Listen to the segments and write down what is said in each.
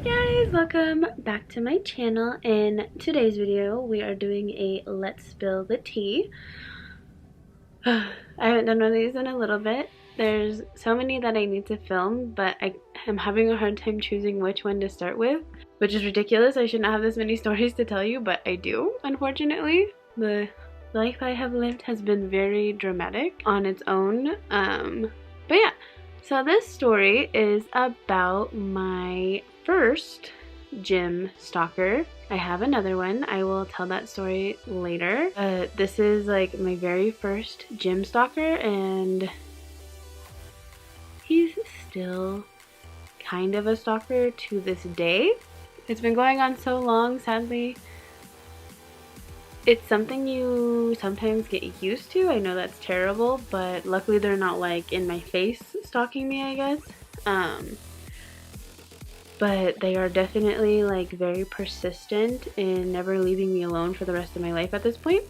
Guys, welcome back to my channel. In today's video we are doing a let's spill the tea. I haven't done one of these in a little bit. There's so many that I need to film, but I am having a hard time choosing which one to start with, which is ridiculous. I should not have this many stories to tell you, but I do, unfortunately. The life I have lived has been very dramatic on its own. But yeah, so this story is about my first gym stalker. I have another one. I will tell that story later. This is like my very first gym stalker, and he's still kind of a stalker to this day. It's been going on so long, sadly. It's something you sometimes get used to. I know that's terrible, but luckily they're not like in my face stalking me, I guess. But they are definitely like very persistent in never leaving me alone for the rest of my life at this point,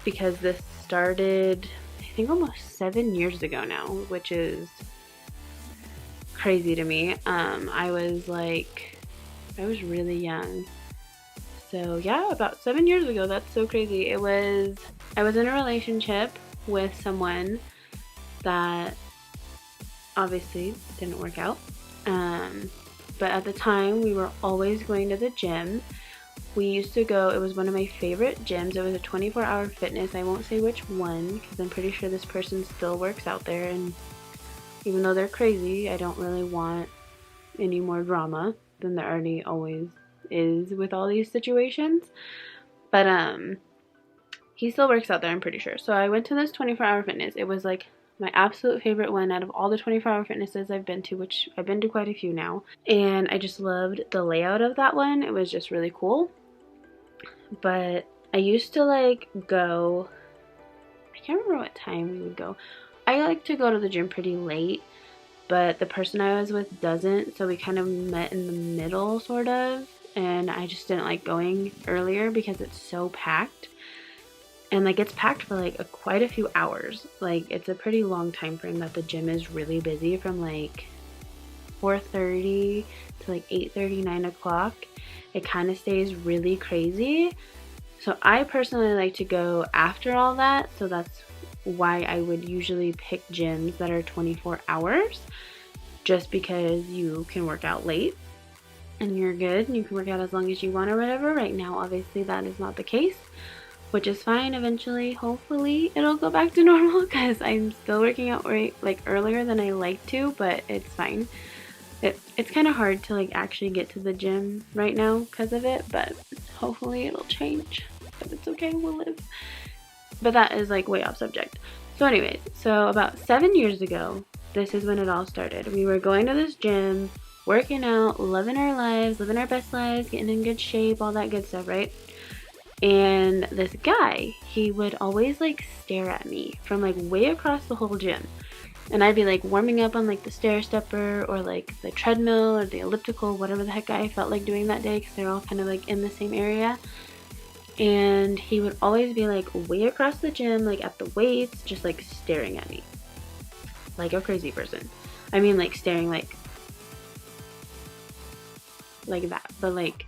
because this started I think almost 7 years ago now, which is crazy to me. I was really young. So yeah, about 7 years ago. That's so crazy. I was in a relationship with someone that obviously didn't work out. But at the time we were always going to the gym. We used to go, it was one of my favorite gyms. It was a 24-hour fitness. I won't say which one because I'm pretty sure this person still works out there, and even though they're crazy, I don't really want any more drama than there already always is with all these situations. But he still works out there, I'm pretty sure. So I went to this 24-hour fitness. It was like my absolute favorite one out of all the 24-hour fitnesses I've been to, which I've been to quite a few now. And I just loved the layout of that one. It was just really cool. But I used to like go, I can't remember what time we would go. I like to go to the gym pretty late, but the person I was with doesn't, so we kind of met in the middle, sort of. And I just didn't like going earlier because it's so packed. And like it's packed for like quite a few hours. Like it's a pretty long time frame that the gym is really busy, from like 4:30 to like 8:30, 9 o'clock. It kind of stays really crazy. So I personally like to go after all that. So that's why I would usually pick gyms that are 24 hours. Just because you can work out late and you're good and you can work out as long as you want or whatever. Right now, obviously, that is not the case, which is fine. Eventually, hopefully, it'll go back to normal because I'm still working out earlier than I like to, but it's fine. It's kind of hard to like actually get to the gym right now because of it, but hopefully it'll change. But it's okay, we'll live. But that is like way off subject. So anyways, so about 7 years ago, this is when it all started. We were going to this gym, working out, loving our lives, living our best lives, getting in good shape, all that good stuff, right? And this guy, he would always like stare at me from like way across the whole gym. And I'd be like warming up on like the stair stepper or like the treadmill or the elliptical, whatever the heck I felt like doing that day, because they're all kind of like in the same area. And he would always be like way across the gym, like at the weights, just like staring at me like a crazy person. I mean, like staring like that, but like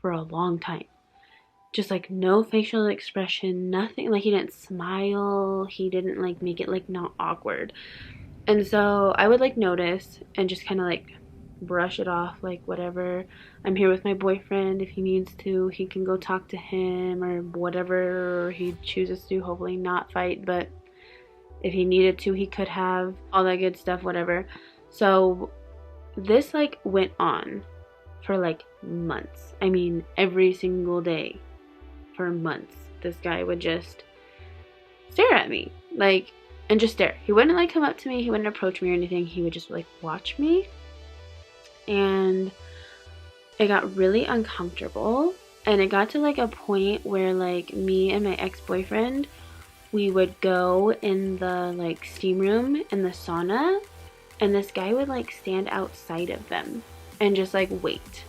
for a long time. Just like no facial expression, nothing. Like he didn't smile, he didn't like make it like not awkward. And so I would like notice and just kind of like brush it off, like whatever. I'm here with my boyfriend. If he needs to, he can go talk to him or whatever he chooses to. Hopefully not fight, but if he needed to, he could have, all that good stuff, whatever. So this like went on for like months. I mean, every single day for months, this guy would just stare at me, like, and just stare. He wouldn't like come up to me, he wouldn't approach me or anything. He would just like watch me, and it got really uncomfortable. And it got to like a point where like me and my ex-boyfriend, we would go in the like steam room in the sauna, and this guy would like stand outside of them and just like wait.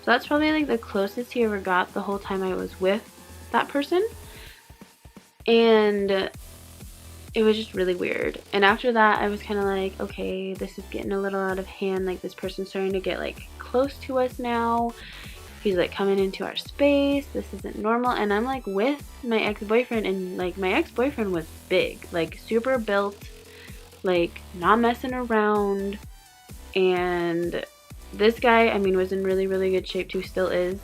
So that's probably like the closest he ever got the whole time I was with that person. And it was just really weird. And after that, I was kind of like, okay, this is getting a little out of hand. Like this person's starting to get like close to us now. He's like coming into our space. This isn't normal. And I'm like with my ex-boyfriend, and like my ex-boyfriend was big, like super built, like not messing around. And this guy, I mean, was in really, really good shape too, still is.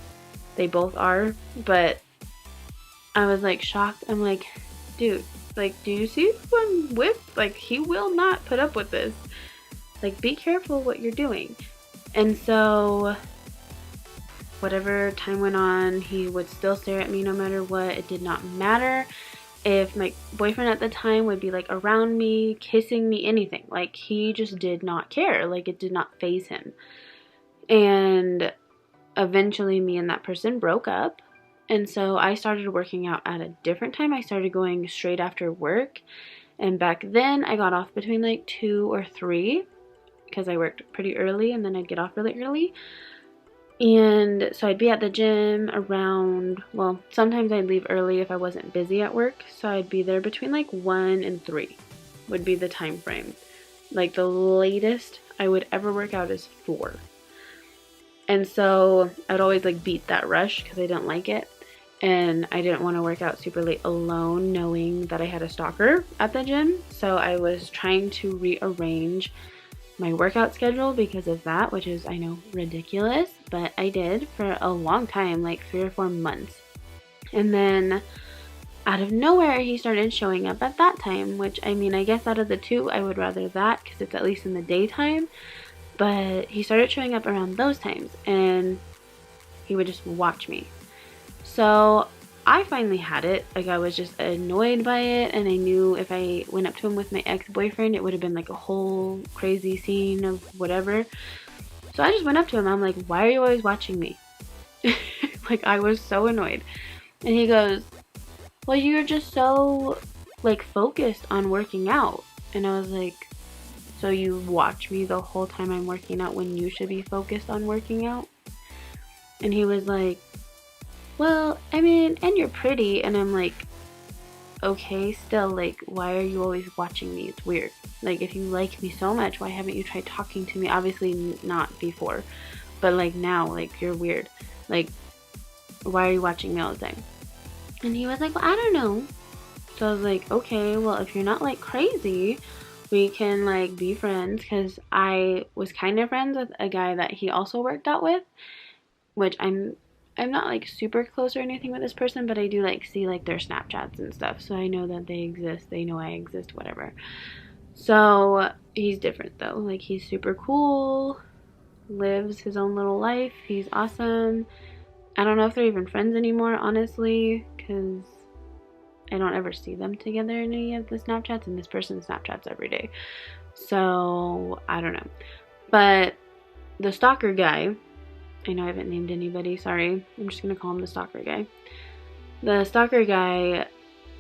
They both are. But I was like shocked. I'm like, dude, like, do you see who I'm with? Like, he will not put up with this. Like, be careful what you're doing. And so whatever time went on, he would still stare at me no matter what. It did not matter if my boyfriend at the time would be like around me, kissing me, anything. Like, he just did not care. Like, it did not faze him. And eventually me and that person broke up. And so I started working out at a different time. I started going straight after work. And back then I got off between like 2 or 3 because I worked pretty early, and then I'd get off really early. And so I'd be at the gym around, well, sometimes I'd leave early if I wasn't busy at work. So I'd be there between like 1 and 3 would be the time frame. Like the latest I would ever work out is 4. And so I'd always like beat that rush because I didn't like it. And I didn't want to work out super late alone knowing that I had a stalker at the gym. So I was trying to rearrange my workout schedule because of that, which is, I know, ridiculous, but I did for a long time, like 3 or 4 months. And then out of nowhere, he started showing up at that time, which, I mean, I guess out of the 2, I would rather that because it's at least in the daytime. But he started showing up around those times, and he would just watch me. So I finally had it. Like, I was just annoyed by it, and I knew if I went up to him with my ex-boyfriend, it would have been like a whole crazy scene of whatever. So I just went up to him. I'm like, why are you always watching me? Like, I was so annoyed. And he goes, well, you're just so like focused on working out. And I was like, so you watch me the whole time I'm working out when you should be focused on working out? And he was like, well, I mean, and you're pretty. And I'm like, okay, still, like, why are you always watching me? It's weird. Like, if you like me so much, why haven't you tried talking to me? Obviously not before, but like now, like, you're weird. Like, why are you watching me all the time? And he was like, well, I don't know. So I was like, okay, well, if you're not like crazy, we can like be friends, because I was kind of friends with a guy that he also worked out with, which I'm not like super close or anything with this person, but I do like see like their Snapchats and stuff, so I know that they exist, they know I exist, whatever. So he's different though. Like, he's super cool, lives his own little life, he's awesome. I don't know if they're even friends anymore, honestly, because I don't ever see them together in any of the Snapchats, and this person Snapchats every day. So I don't know. But the stalker guy, I know I haven't named anybody, sorry. I'm just going to call him the stalker guy. The stalker guy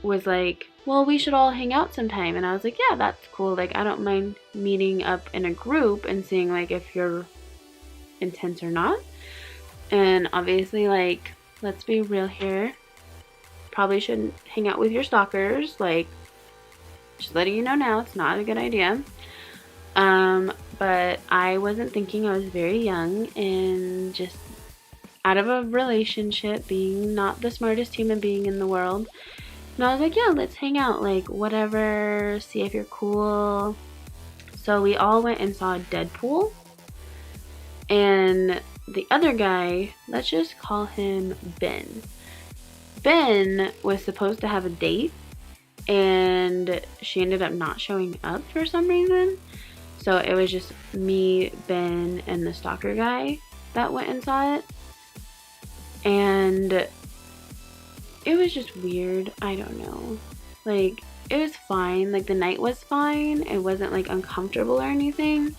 was like, well, we should all hang out sometime. And I was like, yeah, that's cool. Like, I don't mind meeting up in a group and seeing like if you're intense or not. And obviously, like, let's be real here. Probably shouldn't hang out with your stalkers. Like, just letting you know now, it's not a good idea. But I wasn't thinking. I was very young and just out of a relationship, being not the smartest human being in the world. And I was like, yeah, let's hang out, like, whatever, see if you're cool. So we all went and saw Deadpool. And the other guy, let's just call him Ben. Ben was supposed to have a date, and she ended up not showing up for some reason. So it was just me, Ben, and the stalker guy that went and saw it. And it was just weird. I don't know. Like, it was fine. Like, the night was fine. It wasn't like uncomfortable or anything.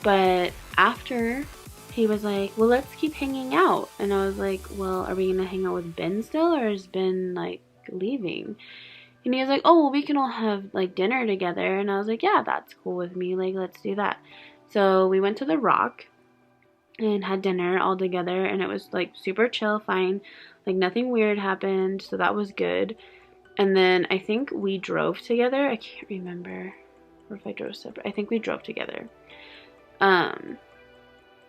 But after, he was like, well, let's keep hanging out. And I was like, well, are we gonna hang out with Ben still, or is Ben like leaving? And he was like, oh, well, we can all have like dinner together. And I was like, yeah, that's cool with me. Like, let's do that. So we went to the Rock and had dinner all together, and it was like super chill, fine. Like, nothing weird happened, so that was good. And then I think we drove together. I can't remember, or if I drove separate. I think we drove together.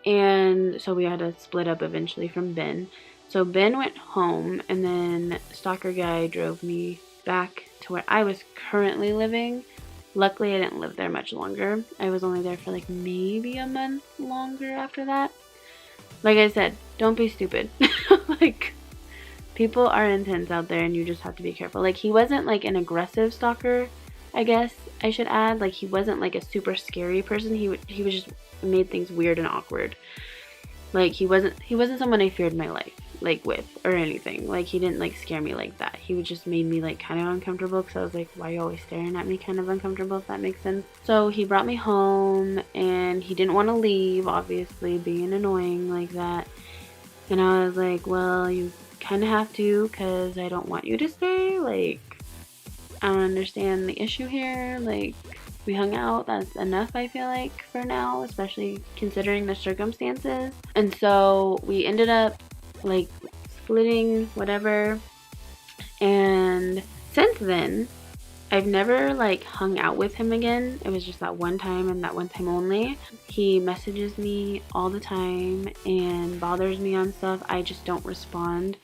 And so we had to split up eventually from Ben. So Ben went home, and then Stalker Guy drove me back to where I was currently living. Luckily, I didn't live there much longer. I was only there for like maybe a month longer after that. Like I said, don't be stupid. Like, people are intense out there, and you just have to be careful. Like, he wasn't like an aggressive stalker, I guess I should add. Like, he wasn't like a super scary person. He was just made things weird and awkward. Like, he wasn't someone I feared my life, like, with, or anything. Like, he didn't, like, scare me like that. He would just made me, like, kind of uncomfortable, because I was like, why are you always staring at me, kind of uncomfortable, if that makes sense. So, he brought me home, and he didn't want to leave, obviously, being annoying like that. And I was like, well, you kind of have to, because I don't want you to stay. Like, I don't understand the issue here. Like, we hung out, that's enough, I feel like, for now, especially considering the circumstances. And so we ended up like splitting, whatever. And since then, I've never like hung out with him again. It was just that one time, and that one time only. He messages me all the time and bothers me on stuff. I just don't respond.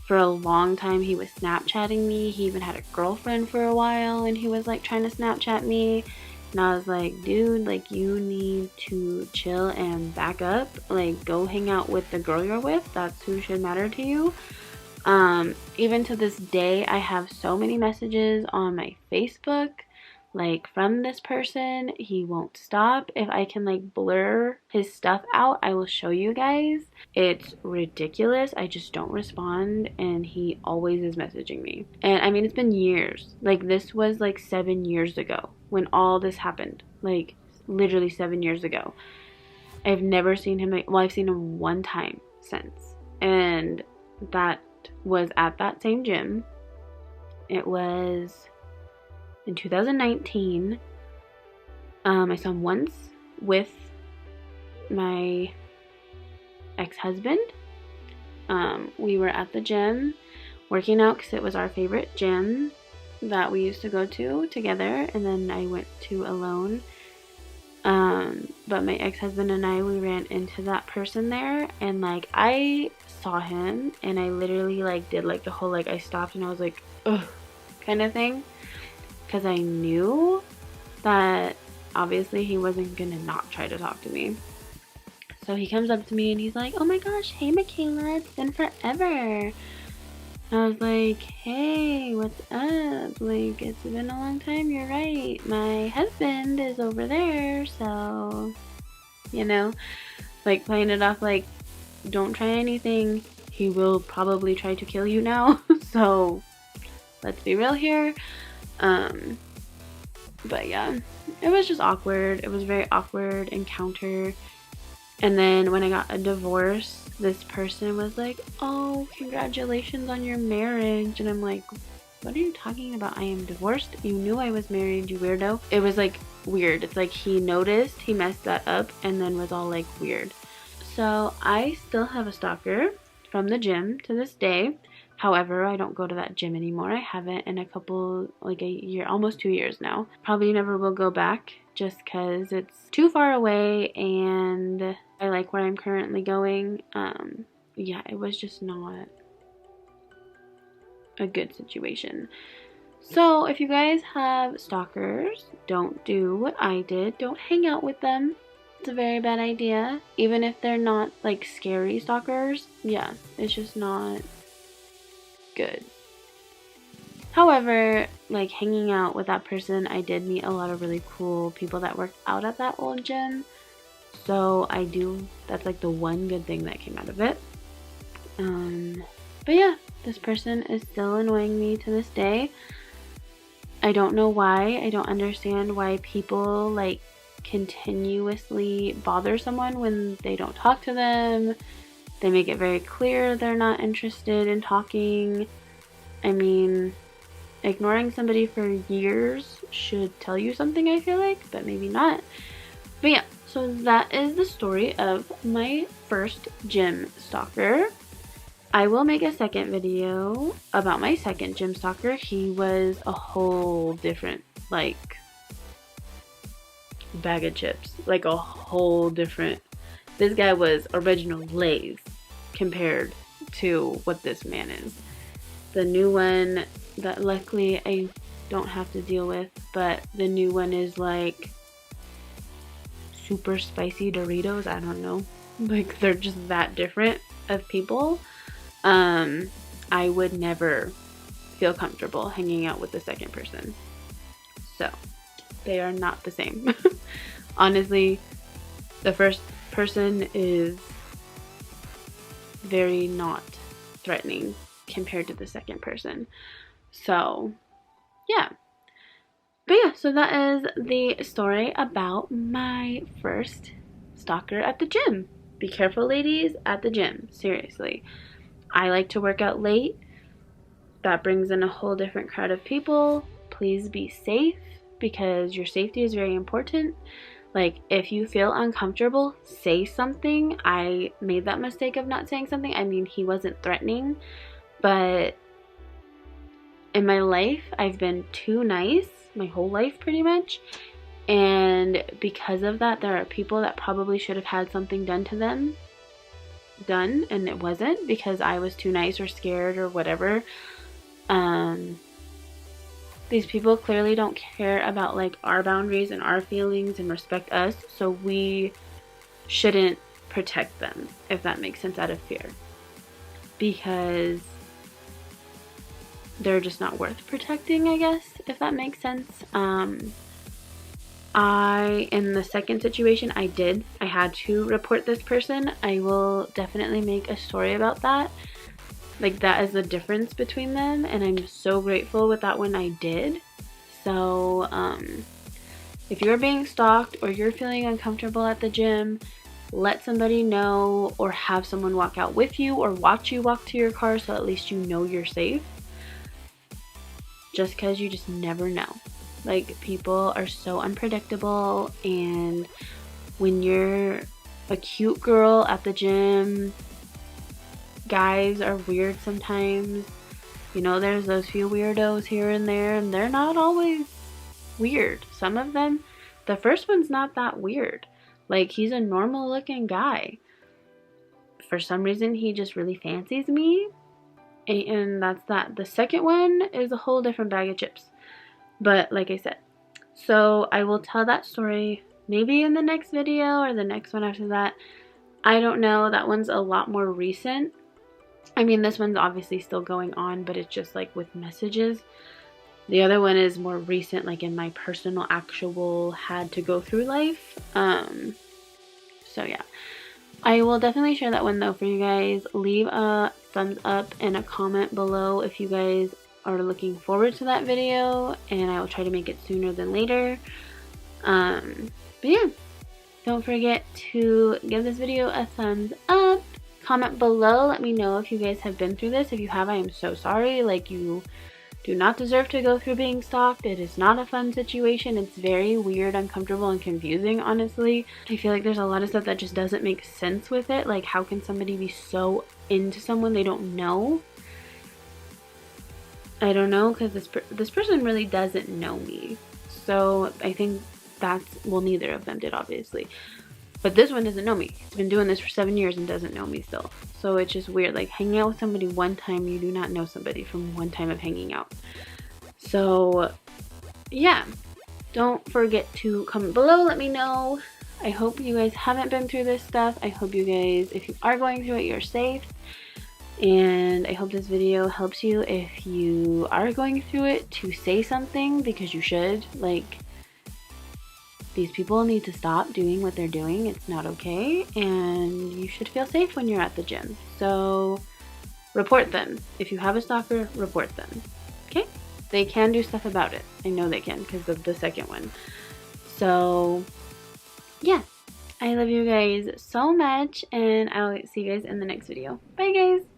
For a long time, he was Snapchatting me. He even had a girlfriend for a while, and he was like trying to Snapchat me. And I was like, dude, like, you need to chill and back up. Like, go hang out with the girl you're with. That's who should matter to you. Even to this day, I have so many messages on my Facebook, like, from this person. He won't stop. If I can like blur his stuff out, I will show you guys. It's ridiculous. I just don't respond, and he always is messaging me. And I mean, it's been years. Like, this was like 7 years ago when all this happened. Like, literally 7 years ago. I've never seen him. Well, I've seen him one time since, and that was at that same gym. It was in 2019. I saw him once with my ex-husband. We were at the gym working out, because it was our favorite gym that we used to go to together, and then I went to alone. But my ex-husband and I, we ran into that person there, and like, I saw him, and I literally like did like the whole, like, I stopped and I was like, ugh, kind of thing, because I knew that obviously he wasn't gonna not try to talk to me. So he comes up to me and he's like, oh my gosh, hey Makayla, it's been forever. I was like, hey, what's up? Like, it's been a long time, you're right. My husband is over there, so, you know, like, playing it off like, don't try anything. He will probably try to kill you now. So, let's be real here. But yeah, it was just awkward. It was a very awkward encounter. And then when I got a divorce, this person was like, oh, congratulations on your marriage. And I'm like, what are you talking about? I am divorced. You knew I was married, you weirdo. It was like weird. It's like he noticed, he messed that up, and then was all like weird. So I still have a stalker from the gym to this day. However, I don't go to that gym anymore. I haven't in a couple, like a year, almost 2 years now. Probably never will go back, just because it's too far away, and I like where I'm currently going. Yeah, it was just not a good situation. So if you guys have stalkers, don't do what I did. Don't hang out with them. It's a very bad idea. Even if they're not like scary stalkers, yeah, it's just not good. However, like, hanging out with that person, I did meet a lot of really cool people that worked out at that old gym. So that's like the one good thing that came out of it. But yeah, this person is still annoying me to this day. I don't know why. I don't understand why people like continuously bother someone when they don't talk to them. They make it very clear they're not interested in talking. I mean, ignoring somebody for years should tell you something, I feel like, but maybe not. But yeah, so that is the story of my first gym stalker. I will make a second video about my second gym stalker. He was a whole different, like, bag of chips. Like, a whole different This guy was original Lay's compared to what this man is. The new one that luckily I don't have to deal with, but the new one is like super spicy Doritos. I don't know. Like, they're just that different of people. I would never feel comfortable hanging out with the second person. So, they are not the same. Honestly, the first person is very not threatening compared to the second person. So, yeah. But yeah, so that is the story about my first stalker at the gym. Be careful, ladies, at the gym. Seriously. I like to work out late. That brings in a whole different crowd of people. Please be safe, because your safety is very important. Like, if you feel uncomfortable, say something. I made that mistake of not saying something. I mean, he wasn't threatening, but in my life, I've been too nice, my whole life pretty much. And because of that, there are people that probably should have had something done to them, and it wasn't, because I was too nice or scared or whatever. These people clearly don't care about like our boundaries and our feelings and respect us, so we shouldn't protect them, if that makes sense, out of fear, because they're just not worth protecting, I guess, if that makes sense. In the second situation, I had to report this person. I will definitely make a story about that. Like, that is the difference between them, and I'm so grateful with that one I did. So, if you're being stalked or you're feeling uncomfortable at the gym, let somebody know, or have someone walk out with you or watch you walk to your car, so at least you know you're safe. Just because you just never know. Like, people are so unpredictable, and when you're a cute girl at the gym, guys are weird sometimes. You know, there's those few weirdos here and there, and they're not always weird. Some of them, the first one's not that weird. Like, he's a normal looking guy. For some reason, he just really fancies me. And that's that. The second one is a whole different bag of chips. But like I said, so I will tell that story maybe in the next video or the next one after that. I don't know. That one's a lot more recent. I mean, this one's obviously still going on, but it's just like with messages. The other one is more recent, like in my personal actual had to go through life. So yeah. I will definitely share that one though for you guys. Leave a thumbs up and a comment below if you guys are looking forward to that video, and I will try to make it sooner than later. But yeah, don't forget to give this video a thumbs up. Comment below, let me know if you guys have been through this. If you have, I am so sorry. Like, you do not deserve to go through being stalked. It is not a fun situation. It's very weird, uncomfortable, and confusing, honestly. I feel like there's a lot of stuff that just doesn't make sense with it. Like, how can somebody be so into someone they don't know? I don't know, because this person really doesn't know me. So I think that's, well, neither of them did, obviously. But this one doesn't know me. He's been doing this for 7 years and doesn't know me still. So it's just weird. Like, hanging out with somebody one time, you do not know somebody from one time of hanging out. So, yeah. Don't forget to comment below. Let me know. I hope you guys haven't been through this stuff. I hope you guys, if you are going through it, you're safe. And I hope this video helps you if you are going through it to say something, because you should. Like, these people need to stop doing what they're doing. It's not okay, and you should feel safe when you're at the gym. So report them. If you have a stalker, report them. Okay? They can do stuff about it. I know they can because of the second one. So yeah, I love you guys so much, and I'll see you guys in the next video. Bye guys!